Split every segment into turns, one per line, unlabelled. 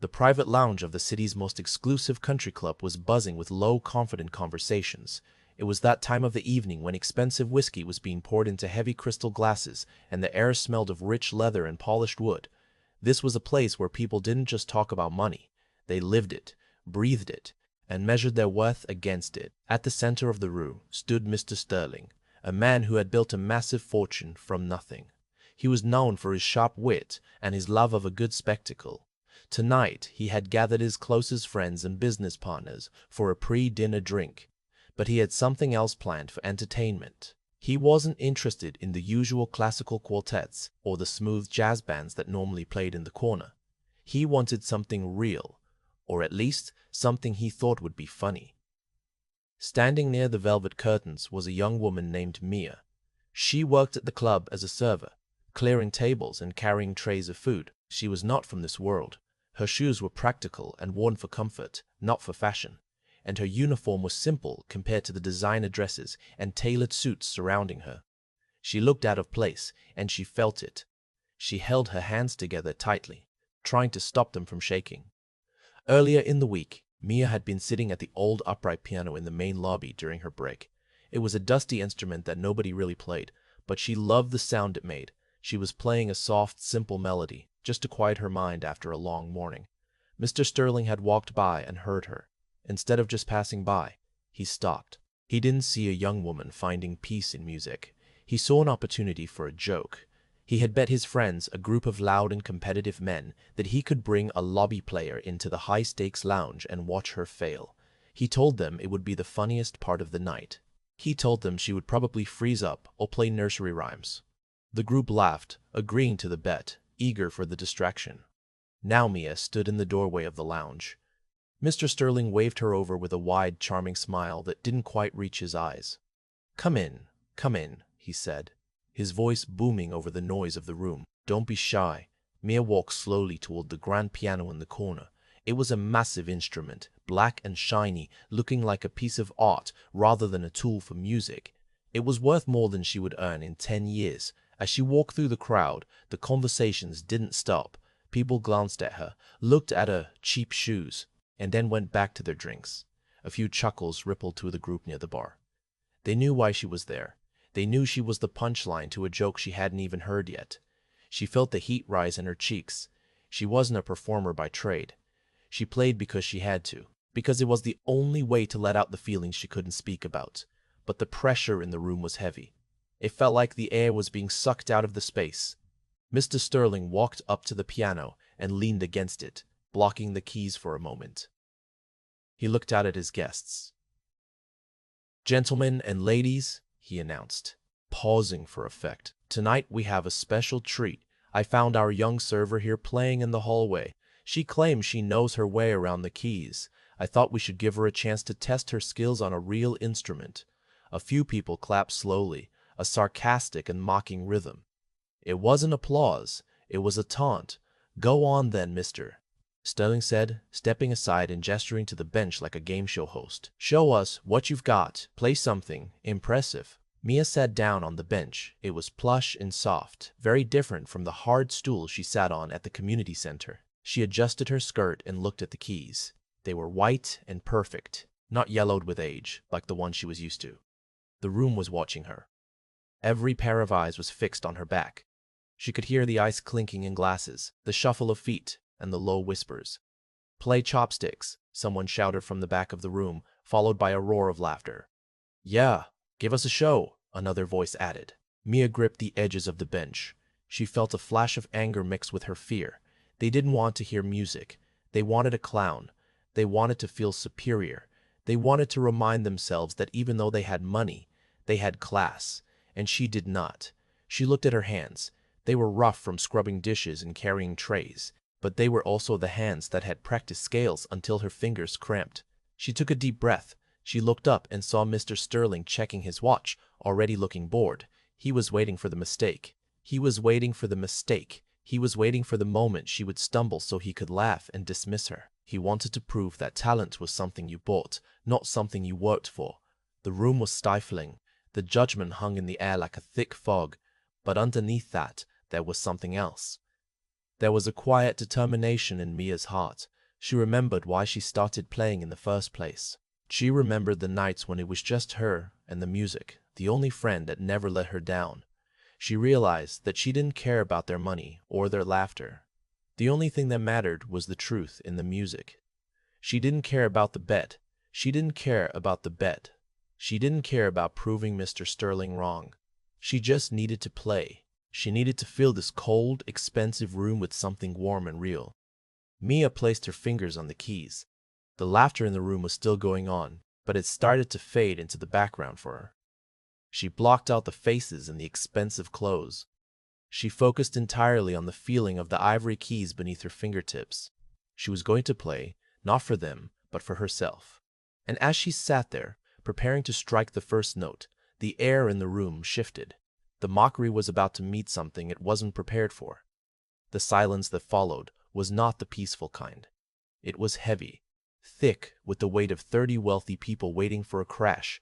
The private lounge of the city's most exclusive country club was buzzing with low, confident conversations. It was that time of the evening when expensive whiskey was being poured into heavy crystal glasses and the air smelled of rich leather and polished wood. This was a place where people didn't just talk about money. They lived it, breathed it, and measured their worth against it. At the center of the room stood Mr. Sterling, a man who had built a massive fortune from nothing. He was known for his sharp wit and his love of a good spectacle. Tonight he had gathered his closest friends and business partners for a pre-dinner drink, but he had something else planned for entertainment. He wasn't interested in the usual classical quartets or the smooth jazz bands that normally played in the corner. He wanted something real, or at least something he thought would be funny. Standing near the velvet curtains was a young woman named Mia. She worked at the club as a server, clearing tables and carrying trays of food. She was not from this world. Her shoes were practical and worn for comfort, not for fashion, and her uniform was simple compared to the designer dresses and tailored suits surrounding her. She looked out of place, and she felt it. She held her hands together tightly, trying to stop them from shaking. Earlier in the week, Mia had been sitting at the old upright piano in the main lobby during her break. It was a dusty instrument that nobody really played, but she loved the sound it made. She was playing a soft, simple melody, just to quiet her mind after a long morning. Mr. Sterling had walked by and heard her. Instead of just passing by, he stopped. He didn't see a young woman finding peace in music. He saw an opportunity for a joke. He had bet his friends, a group of loud and competitive men, that he could bring a lobby player into the high-stakes lounge and watch her fail. He told them it would be the funniest part of the night. He told them she would probably freeze up or play nursery rhymes. The group laughed, agreeing to the bet, eager for the distraction. Now Mia stood in the doorway of the lounge. Mr. Sterling waved her over with a wide, charming smile that didn't quite reach his eyes. Come in, he said, his voice booming over the noise of the room. Don't be shy." Mia walked slowly toward the grand piano in the corner. It was a massive instrument, black and shiny, looking like a piece of art rather than a tool for music. It was worth more than she would earn in 10 years. As she walked through the crowd, the conversations didn't stop. People glanced at her, looked at her cheap shoes, and then went back to their drinks. A few chuckles rippled through the group near the bar. They knew why she was there. They knew she was the punchline to a joke she hadn't even heard yet. She felt the heat rise in her cheeks. She wasn't a performer by trade. She played because she had to, because it was the only way to let out the feelings she couldn't speak about. But the pressure in the room was heavy. It felt like the air was being sucked out of the space. Mr. Sterling walked up to the piano and leaned against it, blocking the keys for a moment. He looked out at his guests. "Gentlemen and ladies," he announced, pausing for effect, "tonight we have a special treat. I found our young server here playing in the hallway. She claims she knows her way around the keys. I thought we should give her a chance to test her skills on a real instrument." A few people clapped slowly, a sarcastic and mocking rhythm. It wasn't applause, it was a taunt. "Go on then, mister," Sterling said, stepping aside and gesturing to the bench like a game show host. "Show us what you've got. Play something impressive." Mia sat down on the bench. It was plush and soft, very different from the hard stool she sat on at the community center. She adjusted her skirt and looked at the keys. They were white and perfect, not yellowed with age, like the one she was used to. The room was watching her. Every pair of eyes was fixed on her back. She could hear the ice clinking in glasses, the shuffle of feet, and the low whispers. "Play chopsticks," someone shouted from the back of the room, followed by a roar of laughter. "Yeah, give us a show," another voice added. Mia gripped the edges of the bench. She felt a flash of anger mixed with her fear. They didn't want to hear music. They wanted a clown. They wanted to feel superior. They wanted to remind themselves that even though they had money, they had class, and she did not. She looked at her hands. They were rough from scrubbing dishes and carrying trays, but they were also the hands that had practiced scales until her fingers cramped. She took a deep breath. She looked up and saw Mr. Sterling checking his watch, already looking bored. He was waiting for the mistake. He was waiting for the mistake. He was waiting for the moment she would stumble so he could laugh and dismiss her. He wanted to prove that talent was something you bought, not something you worked for. The room was stifling. The judgment hung in the air like a thick fog, but underneath that, there was something else. There was a quiet determination in Mia's heart. She remembered why she started playing in the first place. She remembered the nights when it was just her and the music, the only friend that never let her down. She realized that she didn't care about their money or their laughter. The only thing that mattered was the truth in the music. She didn't care about the bet. She didn't care about the bet. She didn't care about proving Mr. Sterling wrong. She just needed to play. She needed to fill this cold, expensive room with something warm and real. Mia placed her fingers on the keys. The laughter in the room was still going on, but it started to fade into the background for her. She blocked out the faces and the expensive clothes. She focused entirely on the feeling of the ivory keys beneath her fingertips. She was going to play, not for them, but for herself. And as she sat there, preparing to strike the first note, the air in the room shifted. The mockery was about to meet something it wasn't prepared for. The silence that followed was not the peaceful kind. It was heavy, thick with the weight of 30 wealthy people waiting for a crash.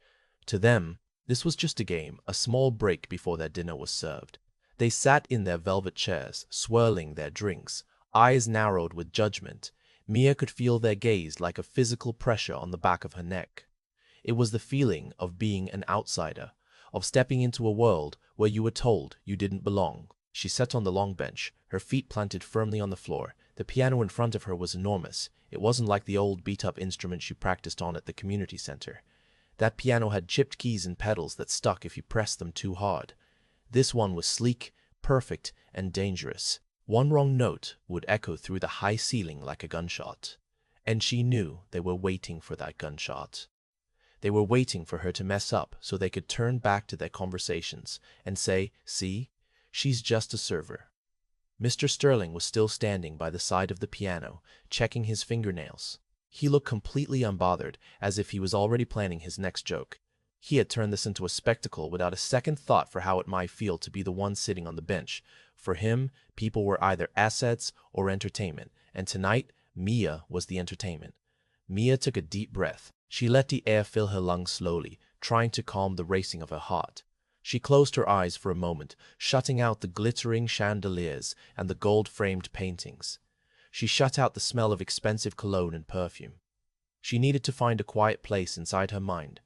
To them, this was just a game, a small break before their dinner was served. They sat in their velvet chairs, swirling their drinks, eyes narrowed with judgment. Mia could feel their gaze like a physical pressure on the back of her neck. It was the feeling of being an outsider, of stepping into a world where you were told you didn't belong. She sat on the long bench, her feet planted firmly on the floor. The piano in front of her was enormous. It wasn't like the old beat-up instrument she practiced on at the community center. That piano had chipped keys and pedals that stuck if you pressed them too hard. This one was sleek, perfect, and dangerous. One wrong note would echo through the high ceiling like a gunshot. And she knew they were waiting for that gunshot. They were waiting for her to mess up so they could turn back to their conversations and say, "See, she's just a server." Mr. Sterling was still standing by the side of the piano, checking his fingernails. He looked completely unbothered, as if he was already planning his next joke. He had turned this into a spectacle without a second thought for how it might feel to be the one sitting on the bench. For him, people were either assets or entertainment, and tonight, Mia was the entertainment. Mia took a deep breath. She let the air fill her lungs slowly, trying to calm the racing of her heart. She closed her eyes for a moment, shutting out the glittering chandeliers and the gold-framed paintings. She shut out the smell of expensive cologne and perfume. She needed to find a quiet place inside her mind.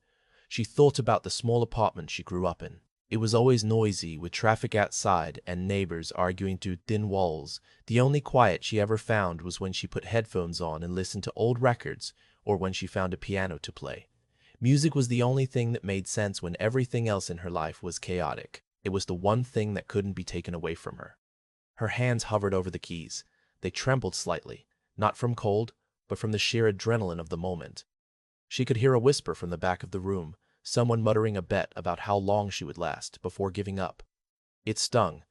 She thought about the small apartment she grew up in. It was always noisy, with traffic outside and neighbors arguing through thin walls. The only quiet she ever found was when she put headphones on and listened to old records, or when she found a piano to play. Music was the only thing that made sense when everything else in her life was chaotic. It was the one thing that couldn't be taken away from her. Her hands hovered over the keys. They trembled slightly, not from cold, but from the sheer adrenaline of the moment. She could hear a whisper from the back of the room, someone muttering a bet about how long she would last before giving up. It stung,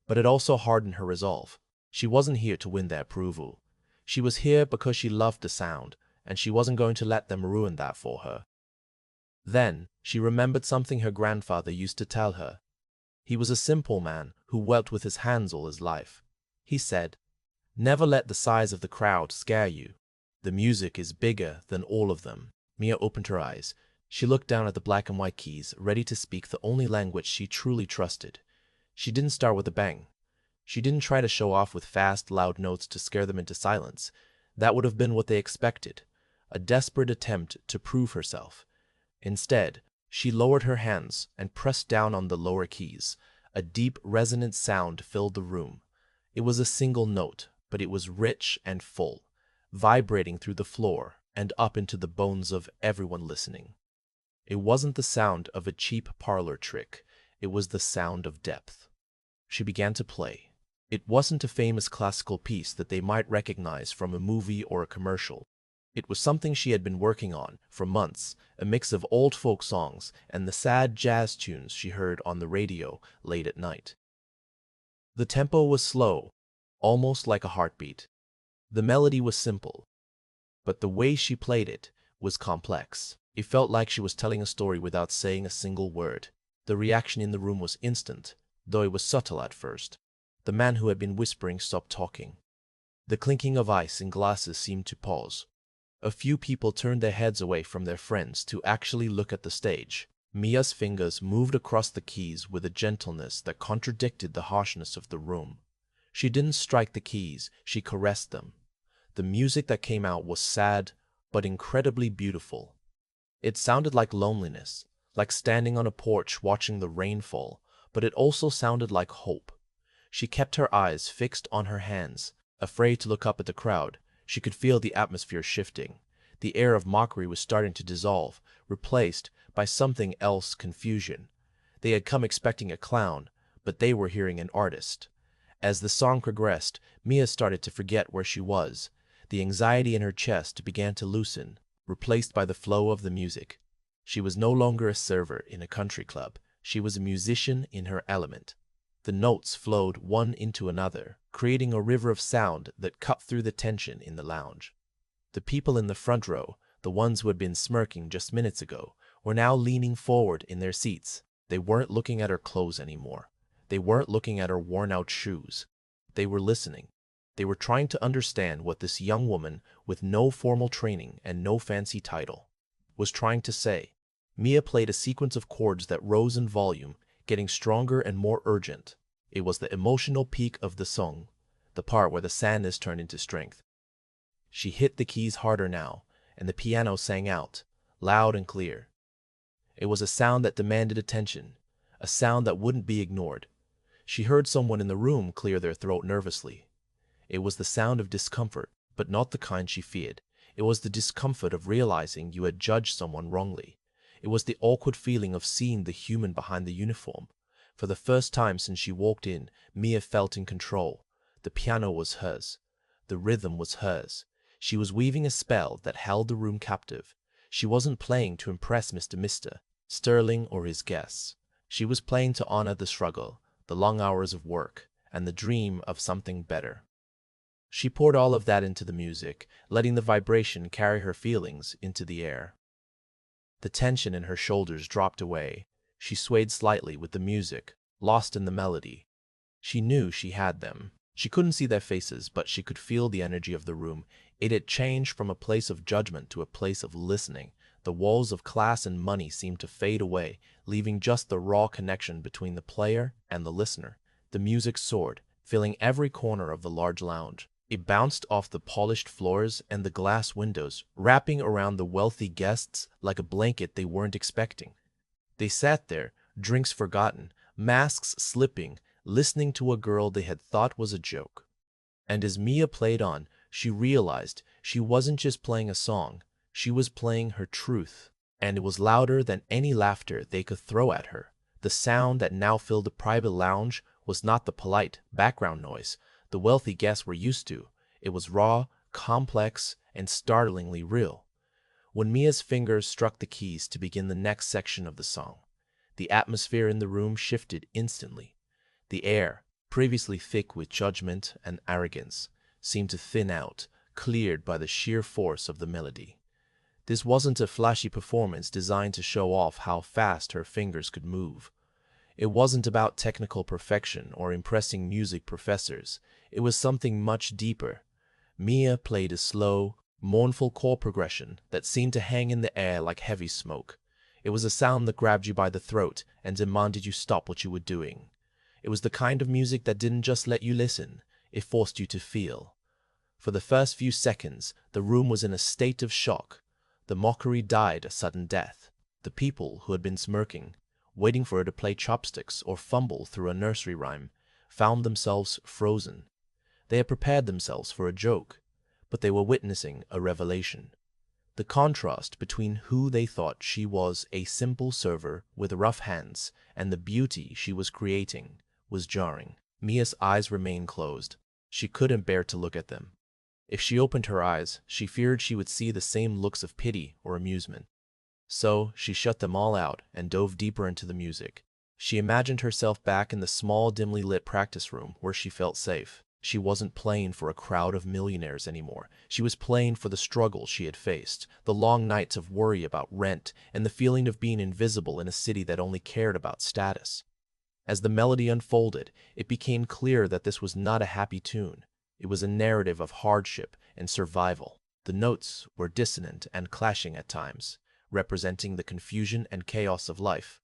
but it also hardened her resolve. She wasn't here to win their approval. She was here because she loved the sound, and she wasn't going to let them ruin that for her. Then she remembered something her grandfather used to tell her. He was a simple man who worked with his hands all his life. He said, "Never let the size of the crowd scare you. The music is bigger than all of them." Mia opened her eyes. She looked down at the black and white keys, ready to speak the only language she truly trusted. She didn't start with a bang. She didn't try to show off with fast, loud notes to scare them into silence. That would have been what they expected, a desperate attempt to prove herself. Instead, she lowered her hands and pressed down on the lower keys. A deep, resonant sound filled the room. It was a single note, but it was rich and full, vibrating through the floor and up into the bones of everyone listening. It wasn't the sound of a cheap parlor trick. It was the sound of depth. She began to play. It wasn't a famous classical piece that they might recognize from a movie or a commercial. It was something she had been working on for months, a mix of old folk songs and the sad jazz tunes she heard on the radio late at night. The tempo was slow, almost like a heartbeat. The melody was simple, but the way she played it was complex. It felt like she was telling a story without saying a single word. The reaction in the room was instant, though it was subtle at first. The man who had been whispering stopped talking. The clinking of ice in glasses seemed to pause. A few people turned their heads away from their friends to actually look at the stage. Mia's fingers moved across the keys with a gentleness that contradicted the harshness of the room. She didn't strike the keys, she caressed them. The music that came out was sad, but incredibly beautiful. It sounded like loneliness, like standing on a porch watching the rain fall, but it also sounded like hope. She kept her eyes fixed on her hands, afraid to look up at the crowd. She could feel the atmosphere shifting. The air of mockery was starting to dissolve, replaced by something else: confusion. They had come expecting a clown, but they were hearing an artist. As the song progressed, Mia started to forget where she was. The anxiety in her chest began to loosen, replaced by the flow of the music. She was no longer a server in a country club. She was a musician in her element. The notes flowed one into another, creating a river of sound that cut through the tension in the lounge. The people in the front row, the ones who had been smirking just minutes ago, were now leaning forward in their seats. They weren't looking at her clothes anymore. They weren't looking at her worn-out shoes. They were listening. They were trying to understand what this young woman, with no formal training and no fancy title, was trying to say. Mia played a sequence of chords that rose in volume, getting stronger and more urgent. It was the emotional peak of the song, the part where the sadness turned into strength. She hit the keys harder now, and the piano sang out, loud and clear. It was a sound that demanded attention, a sound that wouldn't be ignored. She heard someone in the room clear their throat nervously. It was the sound of discomfort, but not the kind she feared. It was the discomfort of realizing you had judged someone wrongly. It was the awkward feeling of seeing the human behind the uniform. For the first time since she walked in, Mia felt in control. The piano was hers. The rhythm was hers. She was weaving a spell that held the room captive. She wasn't playing to impress Mr. Sterling or his guests. She was playing to honor the struggle, the long hours of work, and the dream of something better. She poured all of that into the music, letting the vibration carry her feelings into the air. The tension in her shoulders dropped away. She swayed slightly with the music, lost in the melody. She knew she had them. She couldn't see their faces, but she could feel the energy of the room. It had changed from a place of judgment to a place of listening. The walls of class and money seemed to fade away, leaving just the raw connection between the player and the listener. The music soared, filling every corner of the large lounge. It bounced off the polished floors and the glass windows, wrapping around the wealthy guests like a blanket they weren't expecting. They sat there, drinks forgotten, masks slipping, listening to a girl they had thought was a joke. And as Mia played on, she realized she wasn't just playing a song, she was playing her truth. And it was louder than any laughter they could throw at her. The sound that now filled the private lounge was not the polite background noise the wealthy guests were used to. It was raw, complex, and startlingly real. When Mia's fingers struck the keys to begin the next section of the song, the atmosphere in the room shifted instantly. The air, previously thick with judgment and arrogance, seemed to thin out, cleared by the sheer force of the melody. This wasn't a flashy performance designed to show off how fast her fingers could move. It wasn't about technical perfection or impressing music professors. It was something much deeper. Mia played a slow, mournful chord progression that seemed to hang in the air like heavy smoke. It was a sound that grabbed you by the throat and demanded you stop what you were doing. It was the kind of music that didn't just let you listen, it forced you to feel. For the first few seconds, the room was in a state of shock. The mockery died a sudden death. The people who had been smirking, waiting for her to play chopsticks or fumble through a nursery rhyme, found themselves frozen. They had prepared themselves for a joke, but they were witnessing a revelation. The contrast between who they thought she was, a simple server with rough hands, and the beauty she was creating, was jarring. Mia's eyes remained closed. She couldn't bear to look at them. If she opened her eyes, she feared she would see the same looks of pity or amusement. So she shut them all out and dove deeper into the music. She imagined herself back in the small, dimly lit practice room where she felt safe. She wasn't playing for a crowd of millionaires anymore. She was playing for the struggle she had faced, the long nights of worry about rent, and the feeling of being invisible in a city that only cared about status. As the melody unfolded, it became clear that this was not a happy tune. It was a narrative of hardship and survival. The notes were dissonant and clashing at times, representing the confusion and chaos of life,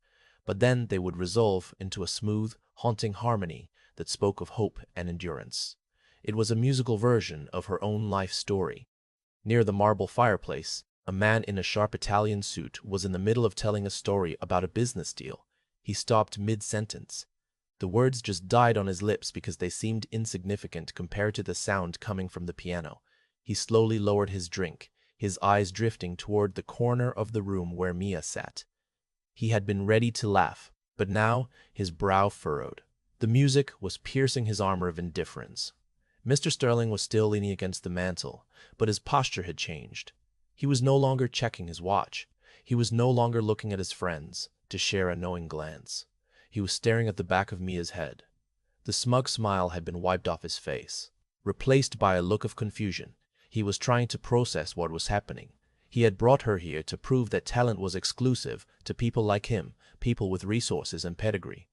but then they would resolve into a smooth, haunting harmony that spoke of hope and endurance. It was a musical version of her own life story. Near the marble fireplace, a man in a sharp Italian suit was in the middle of telling a story about a business deal. He stopped mid-sentence. The words just died on his lips because they seemed insignificant compared to the sound coming from the piano. He slowly lowered his drink, his eyes drifting toward the corner of the room where Mia sat. He had been ready to laugh, but now his brow furrowed. The music was piercing his armor of indifference. Mr. Sterling was still leaning against the mantel, but his posture had changed. He was no longer checking his watch. He was no longer looking at his friends to share a knowing glance. He was staring at the back of Mia's head. The smug smile had been wiped off his face, replaced by a look of confusion. He was trying to process what was happening. He had brought her here to prove that talent was exclusive to people like him, people with resources and pedigree.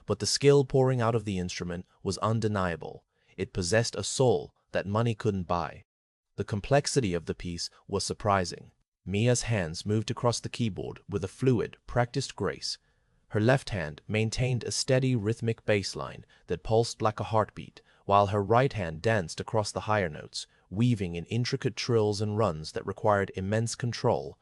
But the skill pouring out of the instrument was undeniable. It possessed a soul that money couldn't buy. The complexity of the piece was surprising. Mia's hands moved across the keyboard with a fluid, practiced grace. Her left hand maintained a steady, rhythmic bass line that pulsed like a heartbeat, while her right hand danced across the higher notes, weaving in intricate trills and runs that required immense control.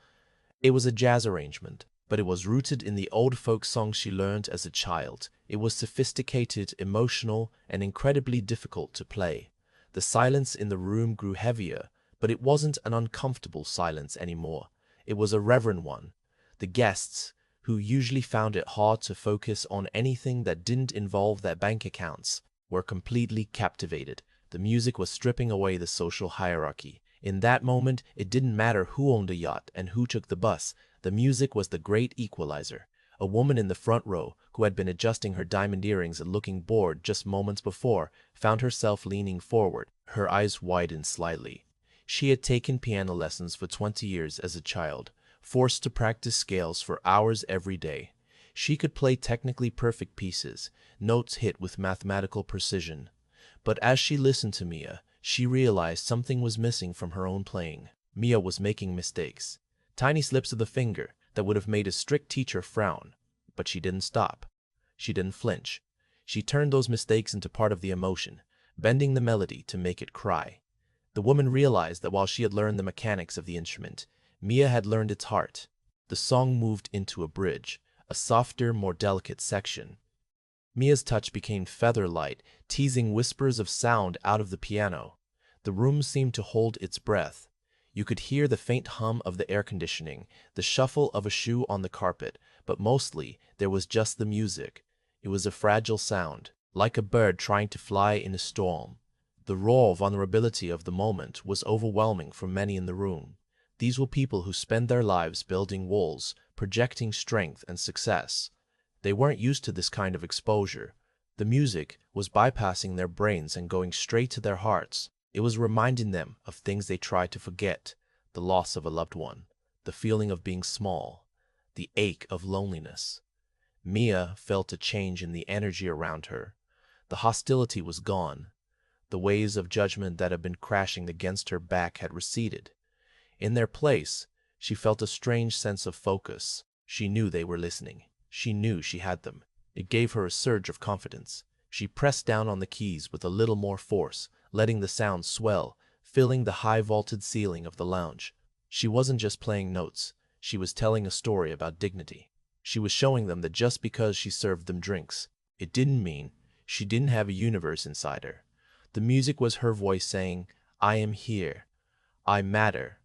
It was a jazz arrangement, but it was rooted in the old folk songs she learned as a child. It was sophisticated, emotional, and incredibly difficult to play. The silence in the room grew heavier, but it wasn't an uncomfortable silence anymore. It was a reverent one. The guests, who usually found it hard to focus on anything that didn't involve their bank accounts, were completely captivated. The music was stripping away the social hierarchy. In that moment, it didn't matter who owned a yacht and who took the bus. The music was the great equalizer. A woman in the front row, who had been adjusting her diamond earrings and looking bored just moments before, found herself leaning forward. Her eyes widened slightly. She had taken piano lessons for 20 years as a child, forced to practice scales for hours every day. She could play technically perfect pieces, notes hit with mathematical precision. But as she listened to Mia, she realized something was missing from her own playing. Mia was making mistakes, tiny slips of the finger that would have made a strict teacher frown. But she didn't stop. She didn't flinch. She turned those mistakes into part of the emotion, bending the melody to make it cry. The woman realized that while she had learned the mechanics of the instrument, Mia had learned its heart. The song moved into a bridge, a softer, more delicate section. Mia's touch became feather-light, teasing whispers of sound out of the piano. The room seemed to hold its breath. You could hear the faint hum of the air conditioning, the shuffle of a shoe on the carpet, but mostly there was just the music. It was a fragile sound, like a bird trying to fly in a storm. The raw vulnerability of the moment was overwhelming for many in the room. These were people who spent their lives building walls, projecting strength and success. They weren't used to this kind of exposure. The music was bypassing their brains and going straight to their hearts. It was reminding them of things they tried to forget, the loss of a loved one, the feeling of being small, the ache of loneliness. Mia felt a change in the energy around her. The hostility was gone. The waves of judgment that had been crashing against her back had receded. In their place, she felt a strange sense of focus. She knew they were listening. She knew she had them. It gave her a surge of confidence. She pressed down on the keys with a little more force, letting the sound swell, filling the high-vaulted ceiling of the lounge. She wasn't just playing notes. She was telling a story about dignity. She was showing them that just because she served them drinks, it didn't mean she didn't have a universe inside her. The music was her voice saying, "I am here. I matter.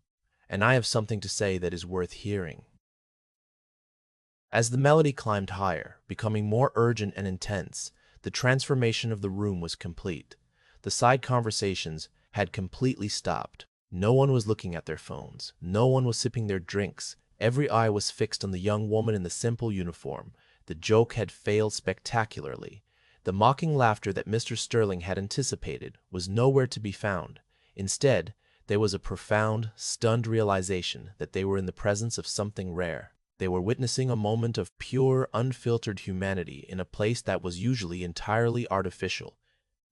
And I have something to say that is worth hearing." As the melody climbed higher, becoming more urgent and intense, the transformation of the room was complete. The side conversations had completely stopped. No one was looking at their phones. No one was sipping their drinks. Every eye was fixed on the young woman in the simple uniform. The joke had failed spectacularly. The mocking laughter that Mr. Sterling had anticipated was nowhere to be found. Instead, there was a profound, stunned realization that they were in the presence of something rare. They were witnessing a moment of pure, unfiltered humanity in a place that was usually entirely artificial.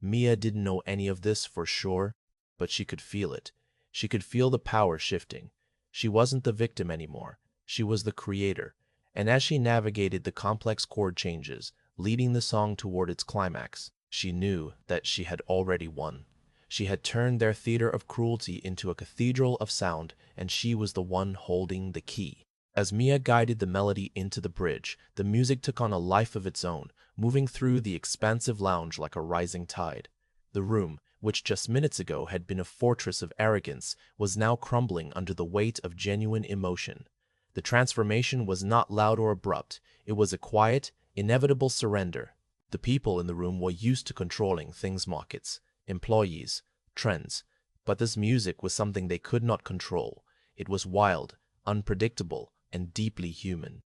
Mia didn't know any of this for sure, but she could feel it. She could feel the power shifting. She wasn't the victim anymore. She was the creator. And as she navigated the complex chord changes, leading the song toward its climax, She knew that she had already won. She had turned their theater of cruelty into a cathedral of sound, and she was the one holding the key. As Mia guided the melody into the bridge, the music took on a life of its own, moving through the expansive lounge like a rising tide. The room, which just minutes ago had been a fortress of arrogance, was now crumbling under the weight of genuine emotion. The transformation was not loud or abrupt. It was a quiet, inevitable surrender. The people in the room were used to controlling things: markets, employees, trends. But this music was something they could not control. It was wild, unpredictable, and deeply human.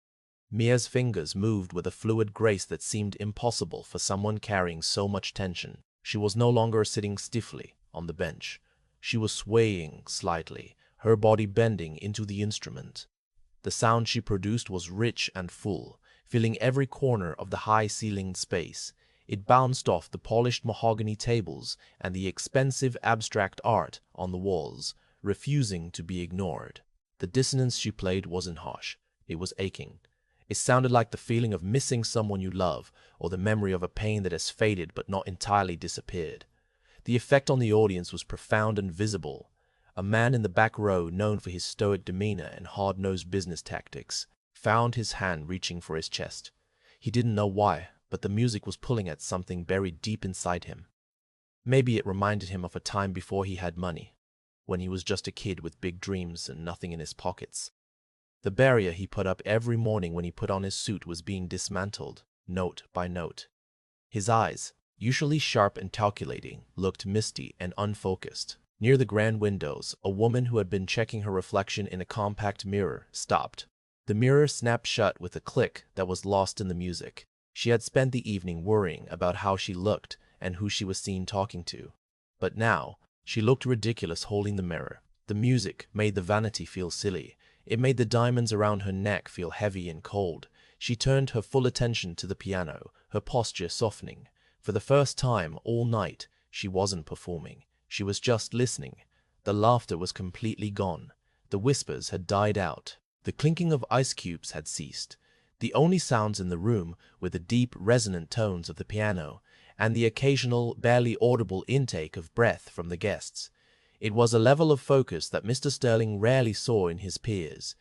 Mia's fingers moved with a fluid grace that seemed impossible for someone carrying so much tension. She was no longer sitting stiffly on the bench. She was swaying slightly, her body bending into the instrument. The sound she produced was rich and full, filling every corner of the high-ceilinged space. It bounced off the polished mahogany tables and the expensive abstract art on the walls, refusing to be ignored. The dissonance she played wasn't harsh. It was aching. It sounded like the feeling of missing someone you love, or the memory of a pain that has faded but not entirely disappeared. The effect on the audience was profound and visible. A man in the back row, known for his stoic demeanor and hard-nosed business tactics, found his hand reaching for his chest. He didn't know why, but the music was pulling at something buried deep inside him. Maybe it reminded him of a time before he had money, when he was just a kid with big dreams and nothing in his pockets. The barrier he put up every morning when he put on his suit was being dismantled, note by note. His eyes, usually sharp and calculating, looked misty and unfocused. Near the grand windows, a woman who had been checking her reflection in a compact mirror stopped. The mirror snapped shut with a click that was lost in the music. She had spent the evening worrying about how she looked and who she was seen talking to. But now, she looked ridiculous holding the mirror. The music made the vanity feel silly. It made the diamonds around her neck feel heavy and cold. She turned her full attention to the piano, her posture softening. For the first time all night, she wasn't performing. She was just listening. The laughter was completely gone. The whispers had died out. The clinking of ice cubes had ceased. The only sounds in the room were the deep, resonant tones of the piano and the occasional, barely audible intake of breath from the guests. It was a level of focus that Mr. Sterling rarely saw in his peers.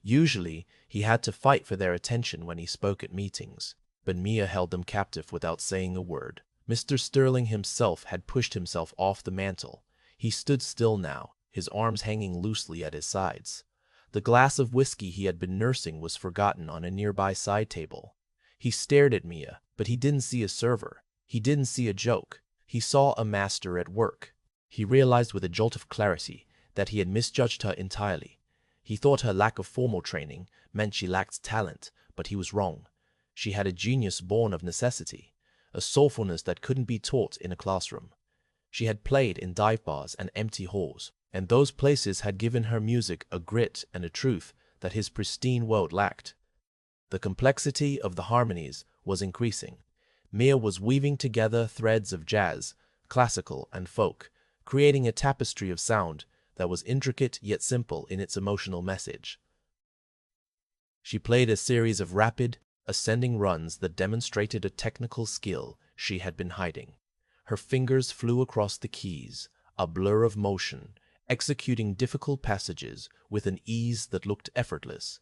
Usually, he had to fight for their attention when he spoke at meetings, but Mia held them captive without saying a word. Mr. Sterling himself had pushed himself off the mantel. He stood still now, his arms hanging loosely at his sides. The glass of whiskey he had been nursing was forgotten on a nearby side table. He stared at Mia, but he didn't see a server. He didn't see a joke. He saw a master at work. He realized with a jolt of clarity that he had misjudged her entirely. He thought her lack of formal training meant she lacked talent, but he was wrong. She had a genius born of necessity, a soulfulness that couldn't be taught in a classroom. She had played in dive bars and empty halls, and those places had given her music a grit and a truth that his pristine world lacked. The complexity of the harmonies was increasing. Mia was weaving together threads of jazz, classical, and folk, creating a tapestry of sound that was intricate yet simple in its emotional message. She played a series of rapid, ascending runs that demonstrated a technical skill she had been hiding. Her fingers flew across the keys, a blur of motion, executing difficult passages with an ease that looked effortless.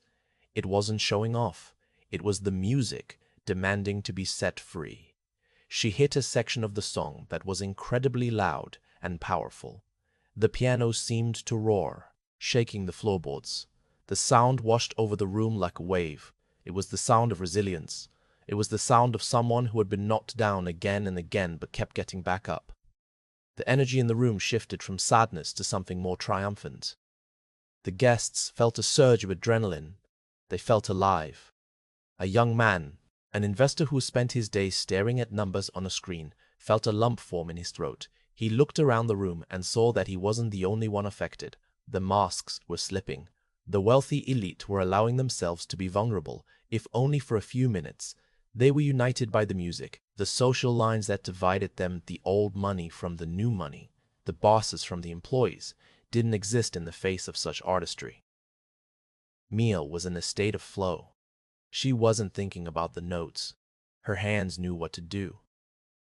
It wasn't showing off. It was the music demanding to be set free. She hit a section of the song that was incredibly loud and powerful. The piano seemed to roar, shaking the floorboards. The sound washed over the room like a wave. It was the sound of resilience. It was the sound of someone who had been knocked down again and again but kept getting back up. The energy in the room shifted from sadness to something more triumphant. The guests felt a surge of adrenaline. They felt alive. A young man, an investor who spent his days staring at numbers on a screen, felt a lump form in his throat. He looked around the room and saw that he wasn't the only one affected. The masks were slipping. The wealthy elite were allowing themselves to be vulnerable, if only for a few minutes. They were united by the music, the social lines that divided them, the old money from the new money, the bosses from the employees, didn't exist in the face of such artistry. Mia was in a state of flow. She wasn't thinking about the notes. Her hands knew what to do.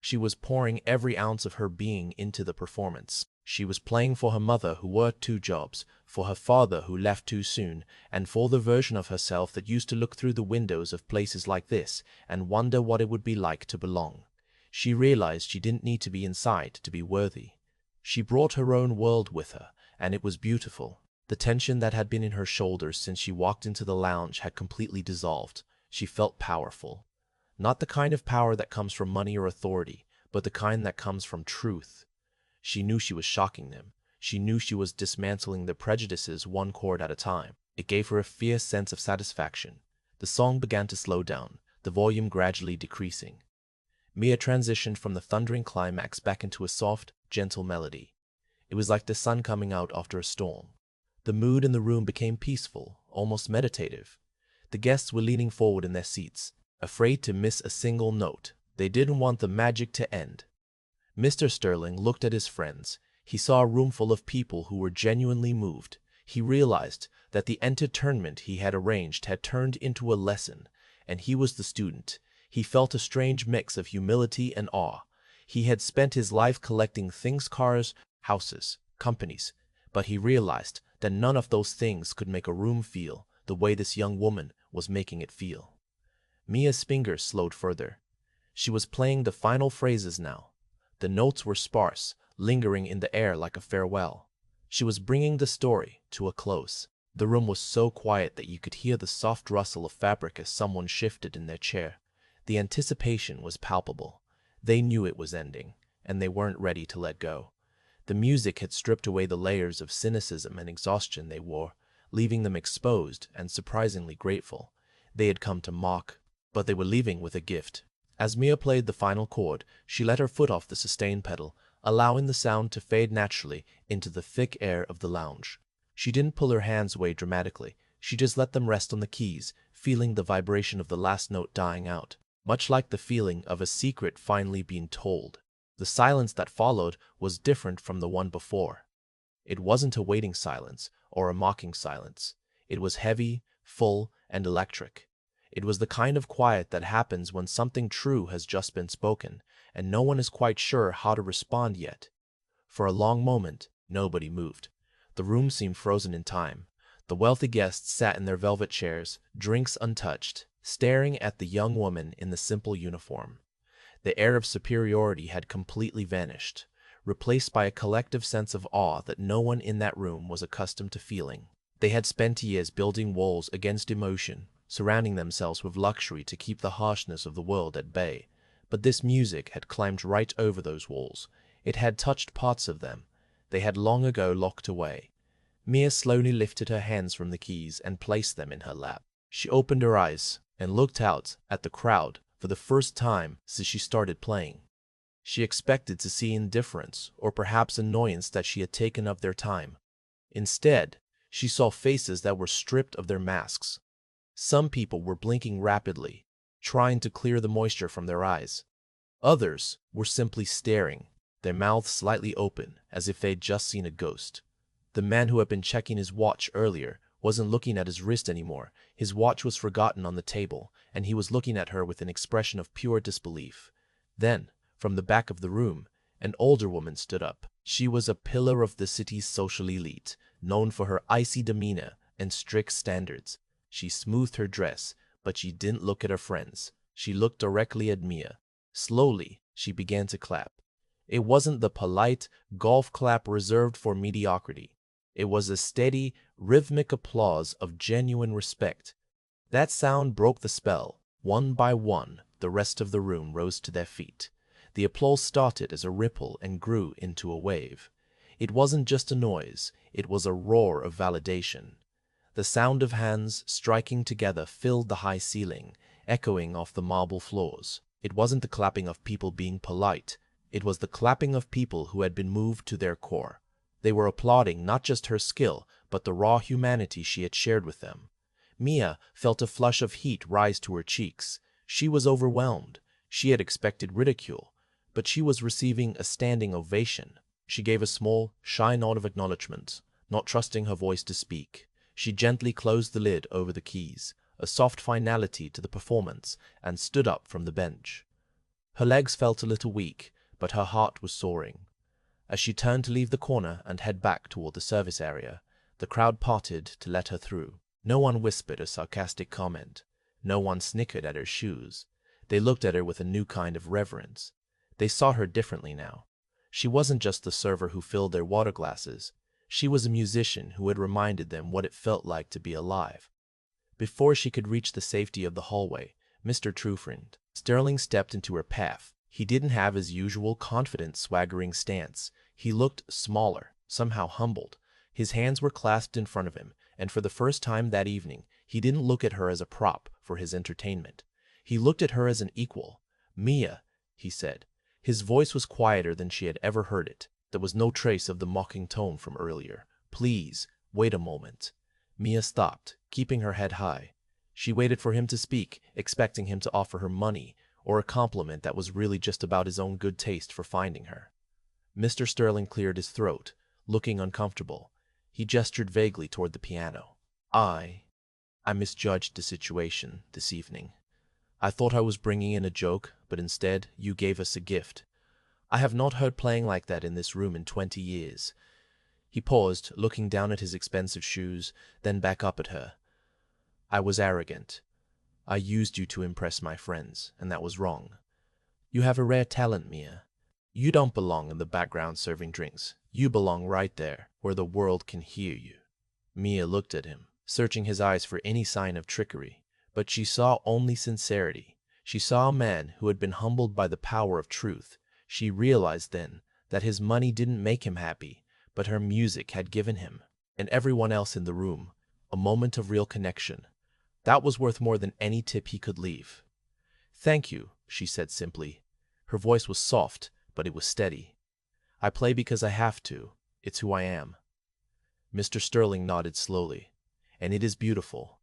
She was pouring every ounce of her being into the performance. She was playing for her mother who worked 2 jobs, for her father who left too soon, and for the version of herself that used to look through the windows of places like this and wonder what it would be like to belong. She realized she didn't need to be inside to be worthy. She brought her own world with her, and it was beautiful. The tension that had been in her shoulders since she walked into the lounge had completely dissolved. She felt powerful. Not the kind of power that comes from money or authority, but the kind that comes from truth. She knew she was shocking them. She knew she was dismantling their prejudices one chord at a time. It gave her a fierce sense of satisfaction. The song began to slow down, the volume gradually decreasing. Mia transitioned from the thundering climax back into a soft, gentle melody. It was like the sun coming out after a storm. The mood in the room became peaceful, almost meditative. The guests were leaning forward in their seats, afraid to miss a single note. They didn't want the magic to end. Mr. Sterling looked at his friends. He saw a room full of people who were genuinely moved. He realized that the entertainment he had arranged had turned into a lesson, and he was the student. He felt a strange mix of humility and awe. He had spent his life collecting things, cars, houses, companies, but he realized that none of those things could make a room feel the way this young woman was making it feel. Mia's fingers slowed further. She was playing the final phrases now. The notes were sparse, lingering in the air like a farewell. She was bringing the story to a close. The room was so quiet that you could hear the soft rustle of fabric as someone shifted in their chair. The anticipation was palpable. They knew it was ending, and they weren't ready to let go. The music had stripped away the layers of cynicism and exhaustion they wore, leaving them exposed and surprisingly grateful. They had come to mock, but they were leaving with a gift. As Mia played the final chord, she let her foot off the sustain pedal, allowing the sound to fade naturally into the thick air of the lounge. She didn't pull her hands away dramatically. She just let them rest on the keys, feeling the vibration of the last note dying out, much like the feeling of a secret finally being told. The silence that followed was different from the one before. It wasn't a waiting silence or a mocking silence. It was heavy, full, and electric. It was the kind of quiet that happens when something true has just been spoken, and no one is quite sure how to respond yet. For a long moment, nobody moved. The room seemed frozen in time. The wealthy guests sat in their velvet chairs, drinks untouched, staring at the young woman in the simple uniform. The air of superiority had completely vanished, replaced by a collective sense of awe that no one in that room was accustomed to feeling. They had spent years building walls against emotion, surrounding themselves with luxury to keep the harshness of the world at bay. But this music had climbed right over those walls. It had touched parts of them. They had long ago locked away. Mia slowly lifted her hands from the keys and placed them in her lap. She opened her eyes and looked out at the crowd for the first time since she started playing. She expected to see indifference or perhaps annoyance that she had taken up their time. Instead, she saw faces that were stripped of their masks. Some people were blinking rapidly, trying to clear the moisture from their eyes. Others were simply staring, their mouths slightly open as if they'd just seen a ghost. The man who had been checking his watch earlier wasn't looking at his wrist anymore. His watch was forgotten on the table, and he was looking at her with an expression of pure disbelief. Then, from the back of the room, an older woman stood up. She was a pillar of the city's social elite, known for her icy demeanor and strict standards. She smoothed her dress, but she didn't look at her friends. She looked directly at Mia. Slowly, she began to clap. It wasn't the polite golf clap reserved for mediocrity. It was a steady, rhythmic applause of genuine respect. That sound broke the spell. One by one, the rest of the room rose to their feet. The applause started as a ripple and grew into a wave. It wasn't just a noise, it was a roar of validation. The sound of hands striking together filled the high ceiling, echoing off the marble floors. It wasn't the clapping of people being polite. It was the clapping of people who had been moved to their core. They were applauding not just her skill, but the raw humanity she had shared with them. Mia felt a flush of heat rise to her cheeks. She was overwhelmed. She had expected ridicule, but she was receiving a standing ovation. She gave a small, shy nod of acknowledgement, not trusting her voice to speak. She gently closed the lid over the keys, a soft finality to the performance, and stood up from the bench. Her legs felt a little weak, but her heart was soaring. As she turned to leave the corner and head back toward the service area, the crowd parted to let her through. No one whispered a sarcastic comment. No one snickered at her shoes. They looked at her with a new kind of reverence. They saw her differently now. She wasn't just the server who filled their water glasses. She was a musician who had reminded them what it felt like to be alive. Before she could reach the safety of the hallway, Mr. Trufriend Sterling stepped into her path. He didn't have his usual confident, swaggering stance. He looked smaller, somehow humbled. His hands were clasped in front of him, and for the first time that evening, he didn't look at her as a prop for his entertainment. He looked at her as an equal. "Mia," he said. His voice was quieter than she had ever heard it. There was no trace of the mocking tone from earlier. "Please, wait a moment." Mia stopped, keeping her head high. She waited for him to speak, expecting him to offer her money, or a compliment that was really just about his own good taste for finding her. Mr. Sterling cleared his throat, looking uncomfortable. He gestured vaguely toward the piano. I misjudged the situation this evening. I thought I was bringing in a joke, but instead you gave us a gift. I have not heard playing like that in this room in 20 years. He paused, looking down at his expensive shoes, then back up at her. I was arrogant. I used you to impress my friends, and that was wrong. You have a rare talent, Mia. You don't belong in the background serving drinks. You belong right there, where the world can hear you. Mia looked at him, searching his eyes for any sign of trickery, but she saw only sincerity. She saw a man who had been humbled by the power of truth. She realized then that his money didn't make him happy, but her music had given him, and everyone else in the room, a moment of real connection. That was worth more than any tip he could leave. "Thank you," she said simply. Her voice was soft, but it was steady. "I play because I have to. It's who I am." Mr. Sterling nodded slowly. "And it is beautiful.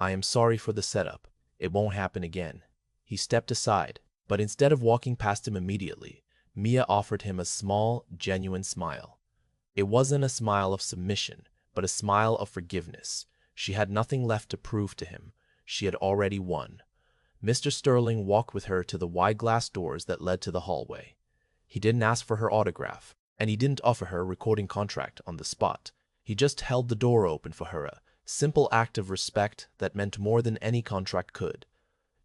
I am sorry for the setup. It won't happen again." He stepped aside, but instead of walking past him immediately, Mia offered him a small, genuine smile. It wasn't a smile of submission, but a smile of forgiveness. She had nothing left to prove to him. She had already won. Mr. Sterling walked with her to the wide glass doors that led to the hallway. He didn't ask for her autograph, and he didn't offer her a recording contract on the spot. He just held the door open for her, a simple act of respect that meant more than any contract could.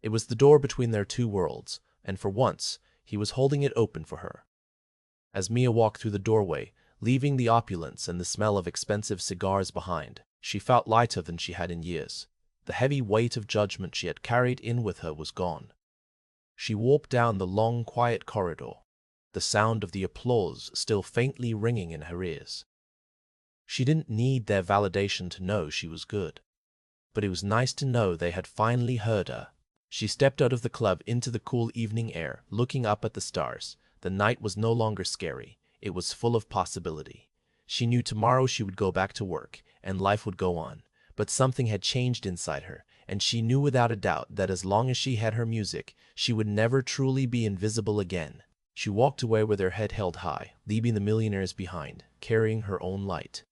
It was the door between their two worlds, and for once, he was holding it open for her. As Mia walked through the doorway, leaving the opulence and the smell of expensive cigars behind, she felt lighter than she had in years. The heavy weight of judgment she had carried in with her was gone. She walked down the long, quiet corridor, the sound of the applause still faintly ringing in her ears. She didn't need their validation to know she was good, but it was nice to know they had finally heard her. She stepped out of the club into the cool evening air, looking up at the stars. The night was no longer scary. It was full of possibility. She knew tomorrow she would go back to work, and life would go on. But something had changed inside her, and she knew without a doubt that as long as she had her music, she would never truly be invisible again. She walked away with her head held high, leaving the millionaires behind, carrying her own light.